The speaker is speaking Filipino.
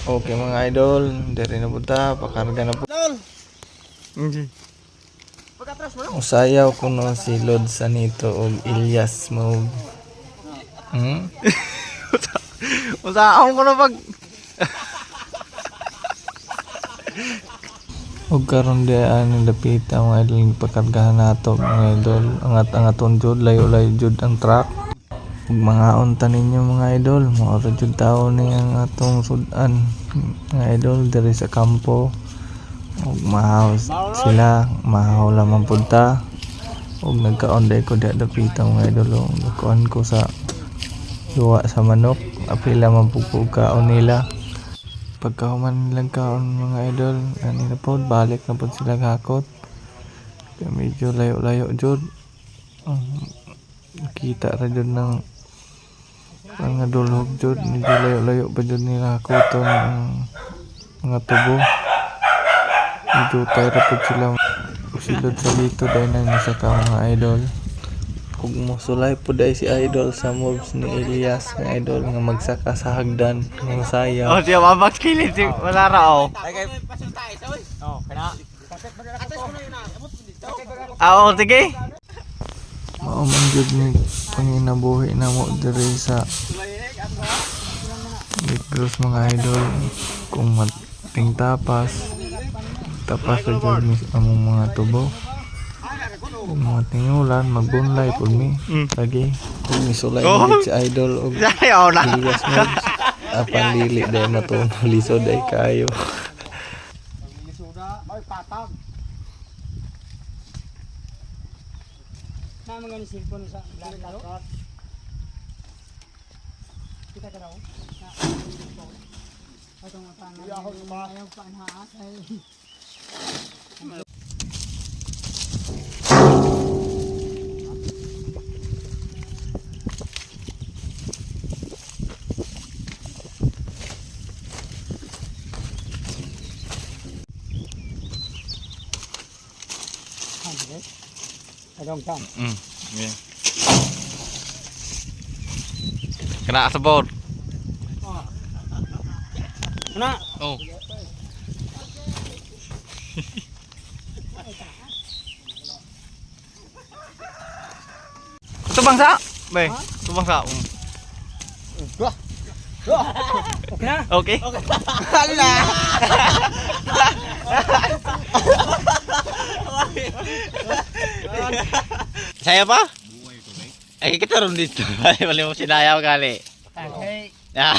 Okay mga idol, diri na punta, pakarga na po. Usayaw ko no si Lord Sanito o Ilyas mo. Usahaw ko na pag... Ug karon di ani lapita mga idol pakargahan nato mga idol. Angat-angaton jud layo-layo jud ang truck. Ug mga unta ninyo mga idol, mo ra jud tawo ni ang atong sudan mga idol diri sa kampo. Ug mahaw sila, mahaw lamang punta. Ug nagkaon day ko di lapita mga idol. Nagkuan ko sa luwa sa manok, apila man pugkaon nila. Pagkahuman nilang kaon mga idol, ani na po, balik na po sila hakot. Kaya medyo layo-layo jud. Kita ra jud ng mga dulhog jud, medyo layo-layo pa jud nila hakoton ang mga tubo. Medyo tayo ra po sila usilod sa dito dahil na nasa ka mga idol. Ug mosulay po dahil si idol sa moves ni Elias nga idol nga magsaka sa hagdan ng sayaw. Oh, siya mabak kilid. Wala ra, oh. Oo, sige. Mauman jud ni panginabuhi na mo diri sa Negros mga idol. Kung mating tapas ra jud mi among mga tubo. Kung mga tingulan magbunlay pud mi lagi. Kung misulay oh. Si idol og Ayaw na. Elias mo apan dili dahil matunog lisod ay kayo. Na mga ni cellphone sa laro. Kita ka daw. Atong matang. Ayaw pa anhaas ay. Adong tam. Yeah. Kena sebot. Ana. Oh. Itu bangsa? Be, itu bangsa. Okay na? Okay. Hala. Saya pa? Ay, kita ron dito. Ay, mali mo sinayaw gali. Okay. Ah.